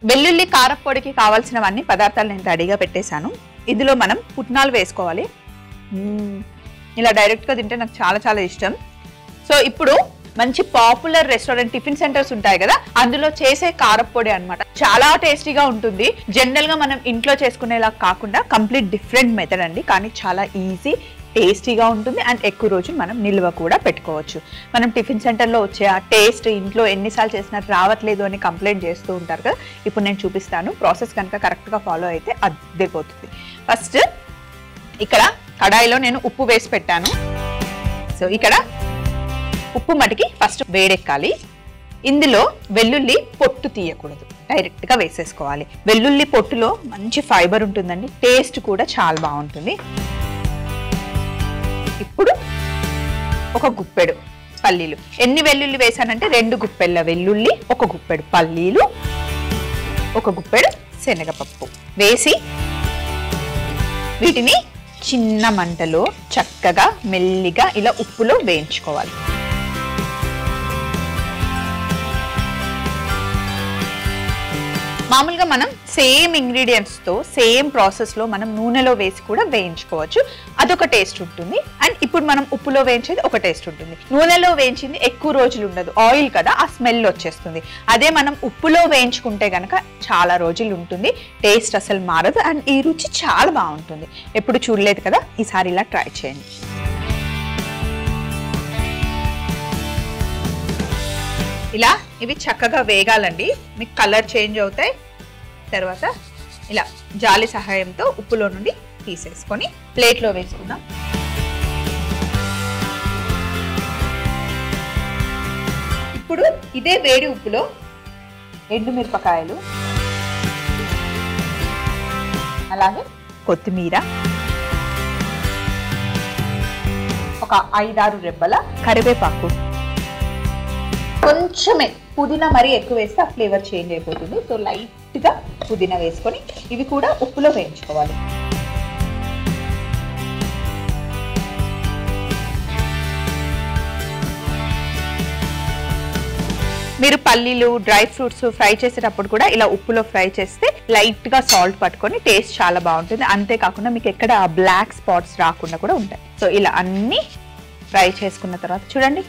వెల్లుల్లి కారపొడికి కావాల్సినవన్నీ పదార్థాలు నేను రెడీగా పెట్టేశాను. ఇందులో మనం పుట్నాలు వేసుకోవాలి. ఇలా డైరెక్ట్గా తింటే నాకు చాలా చాలా ఇష్టం. సో ఇప్పుడు మంచి పాపులర్ రెస్టారెంట్ టిఫిన్ సెంటర్స్ ఉంటాయి కదా, అందులో చేసే కారపొడి అన్నమాట. చాలా టేస్టీగా ఉంటుంది. జనరల్గా మనం ఇంట్లో చేసుకునేలా కాకుండా కంప్లీట్ డిఫరెంట్ మెథడ్ అండి. కానీ చాలా ఈజీ, టేస్టీగా ఉంటుంది అండ్ ఎక్కువ రోజులు మనం నిల్వ కూడా పెట్టుకోవచ్చు. మనం టిఫిన్ సెంటర్లో వచ్చే ఆ టేస్ట్ ఇంట్లో ఎన్నిసార్లు చేసినా రావట్లేదు అని కంప్లైంట్ చేస్తూ ఉంటారు కదా. ఇప్పుడు నేను చూపిస్తాను. ప్రాసెస్ కనుక కరెక్ట్గా ఫాలో అయితే అద్దెపోతుంది. ఫస్ట్ ఇక్కడ కడాయిలో నేను ఉప్పు వేసి పెట్టాను. సో ఇక్కడ ఉప్పు మటికి ఫస్ట్ వేడెక్కాలి. ఇందులో వెల్లుల్లి పొట్టు తీయకూడదు, డైరెక్ట్గా వేసేసుకోవాలి. వెల్లుల్లి పొట్టులో మంచి ఫైబర్ ఉంటుందండి, టేస్ట్ కూడా చాలా బాగుంటుంది. ఇప్పుడు ఒక గుప్పెడు పల్లీలు. ఎన్ని వెల్లుల్లి వేసానంటే 2 గుప్పెళ్ళ వెల్లుల్లి, 1 గుప్పెడు పల్లీలు, 1 గుప్పెడు శనగపప్పు వేసి వీటిని చిన్న మంటలో చక్కగా మెల్లిగా ఇలా ఉప్పులో వేయించుకోవాలి. మామూలుగా మనం సేమ్ ఇంగ్రీడియంట్స్తో సేమ్ ప్రాసెస్లో మనం నూనెలో వేసి కూడా వేయించుకోవచ్చు. అదొక టేస్ట్ ఉంటుంది. అండ్ ఇప్పుడు మనం ఉప్పులో వేయించేది ఒక టేస్ట్ ఉంటుంది. నూనెలో వేయించింది ఎక్కువ రోజులు ఉండదు, ఆయిల్ కదా, ఆ స్మెల్ వచ్చేస్తుంది. అదే మనం ఉప్పులో వేయించుకుంటే కనుక చాలా రోజులు ఉంటుంది, టేస్ట్ అసలు మారదు అండ్ ఈ రుచి చాలా బాగుంటుంది. ఎప్పుడు చూడలేదు కదా, ఈసారి ఇలా ట్రై చేయండి. ఇలా ఇవి చక్కగా వేగాలండి. మీకు కలర్ చేంజ్ అవుతాయి. తర్వాత ఇలా జాలి సహాయంతో ఉప్పులో నుండి తీసేసుకొని ప్లేట్లో వేసుకుందాం. ఇప్పుడు ఇదే వేడి ఉప్పులో ఎండుమిరపకాయలు, అలాగే కొత్తిమీర, ఒక 5-6 రెబ్బల కరివేపాకు, కొంచెమే పుదీనా, మరీ ఎక్కువ వేస్తే ఆ ఫ్లేవర్ చేంజ్ అయిపోతుంది. సో లైట్గా పుదీనా వేసుకొని ఇవి కూడా ఉప్పులో వేయించుకోవాలి. మీరు పల్లీలు, డ్రై ఫ్రూట్స్ ఫ్రై చేసేటప్పుడు కూడా ఇలా ఉప్పులో ఫ్రై చేస్తే లైట్గా సాల్ట్ పట్టుకొని టేస్ట్ చాలా బాగుంటుంది. అంతేకాకుండా మీకు ఎక్కడ ఆ బ్లాక్ స్పాట్స్ రాకుండా కూడా ఉంటాయి. సో ఇలా అన్నీ ఫ్రై చేసుకున్న తర్వాత చూడండి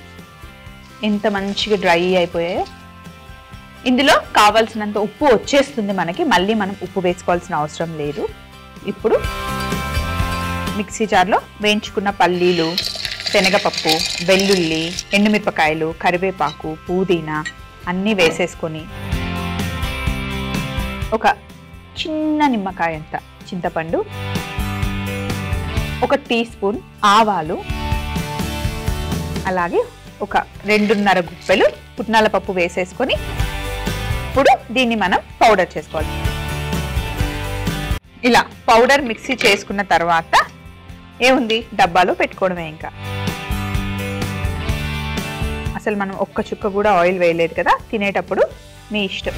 ఎంత మంచిగా డ్రై అయిపోయాయో. ఇందులో కావాల్సినంత ఉప్పు వచ్చేస్తుంది మనకి, మళ్ళీ మనం ఉప్పు వేసుకోవాల్సిన అవసరం లేదు. ఇప్పుడు మిక్సీ జార్లో వేయించుకున్న పల్లీలు, శనగపప్పు, వెల్లుల్లి, ఎండుమిరపకాయలు, కరివేపాకు, పుదీనా అన్నీ వేసేసుకొని ఒక చిన్న నిమ్మకాయ అంత చింతపండు, 1 టీ స్పూన్ ఆవాలు, అలాగే ఒక 2.5 గుప్పెలు పుట్నాల పప్పు వేసేసుకొని ఇప్పుడు దీన్ని మనం పౌడర్ చేసుకోవాలి. ఇలా పౌడర్ మిక్సీ చేసుకున్న తర్వాత ఏముంది, డబ్బాలో పెట్టుకోవడమే. ఇంకా అసలు మనం ఒక్క చుక్క కూడా ఆయిల్ వేయలేదు కదా, తినేటప్పుడు మీ ఇష్టం.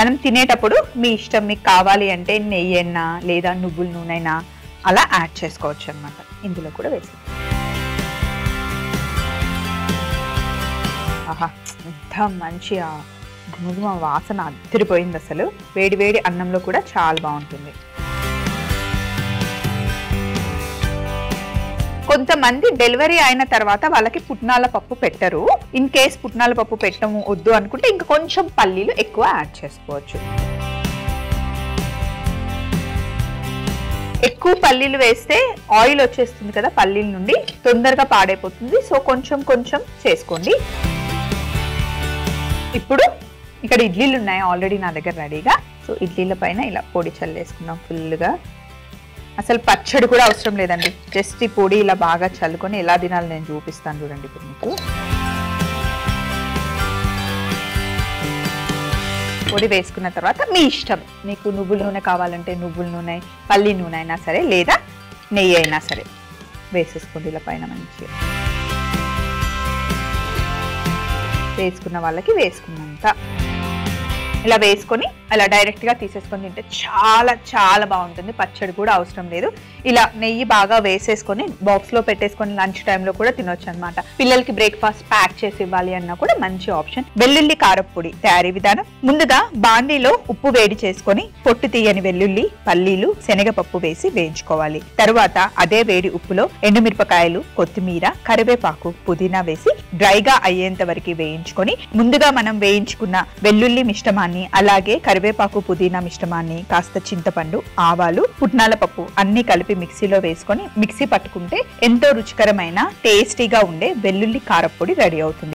మనం తినేటప్పుడు మీ ఇష్టం, మీకు కావాలి అంటే నెయ్యి అయినా లేదా నువ్వుల నూనె అయినా అలా యాడ్ చేసుకోవచ్చు అన్నమాట. ఇందులో కూడా వేసి ఆహా, ఎంత మంచి గుమగుమ వాసన అదిరిపోయింది. అసలు వేడి వేడి అన్నంలో కూడా చాలా బాగుంటుంది. కొంతమంది డెలివరీ అయిన తర్వాత వాళ్ళకి పుట్నాల పప్పు పెట్టరు. ఇన్ కేస్ పుట్నాల పప్పు పెట్టము వద్దు అనుకుంటే ఇంకా కొంచెం పల్లీలు ఎక్కువ యాడ్ చేసుకోవచ్చు. ఎక్కువ పల్లీలు వేస్తే ఆయిల్ వచ్చేస్తుంది కదా పల్లీల నుండి, తొందరగా పాడైపోతుంది. సో కొంచెం కొంచెం చేసుకోండి. ఇప్పుడు ఇక్కడ ఇడ్లీలు ఉన్నాయి ఆల్రెడీ నా దగ్గర రెడీగా. సో ఇడ్లీల పైన ఇలా పొడి చల్లేసుకున్నాం ఫుల్గా. అసలు పచ్చడి కూడా అవసరం లేదండి, జస్ట్ ఈ పొడి ఇలా బాగా చల్లుకొని ఎలా తినాలి నేను చూపిస్తాను చూడండి. ఇప్పుడు మీకు పొడి వేసుకున్న తర్వాత మీ ఇష్టం, మీకు నువ్వుల నూనె కావాలంటే నువ్వుల నూనె, పల్లి నూనె అయినా సరే లేదా నెయ్యి అయినా సరే వేసేసుకోండి. ఇలా పైన మంచిగా వేసుకున్న వాళ్ళకి వేసుకున్నంత ఇలా వేసుకొని అలా డైరెక్ట్ గా తీసేసుకొని తింటే చాలా చాలా బాగుంటుంది. పచ్చడి కూడా అవసరం లేదు. ఇలా నెయ్యి బాగా వేసేసుకొని బాక్స్ లో పెట్టేసుకొని లంచ్ టైంలో కూడా తినొచ్చు అనమాట. పిల్లలకి బ్రేక్ఫాస్ట్ ప్యాక్ చేసి ఇవ్వాలి అన్నా కూడా మంచి ఆప్షన్. వెల్లుల్లి కారప్పొడి తయారీ విధానం: ముందుగా బాండీలో ఉప్పు వేడి చేసుకొని పొట్టు తీయని వెల్లుల్లి, పల్లీలు, శనగపప్పు వేసి వేయించుకోవాలి. తరువాత అదే వేడి ఉప్పులో ఎండుమిరపకాయలు, కొత్తిమీర, కరివేపాకు, పుదీనా వేసి డ్రైగా అయ్యేంత వరకు వేయించుకొని ముందుగా మనం వేయించుకున్న వెల్లుల్లి మిశ్రమాన్ని, అలాగే కరివేపాకు, పుదీనా మిశ్రమాన్ని, కాస్త చింతపండు, ఆవాలు, పుట్నాల పప్పు అన్ని కలిపి మిక్సీలో వేసుకొని మిక్సీ పట్టుకుంటే ఎంతో రుచికరమైన టేస్టీగా ఉండే వెల్లుల్లి కారప్పొడి రెడీ అవుతుంది.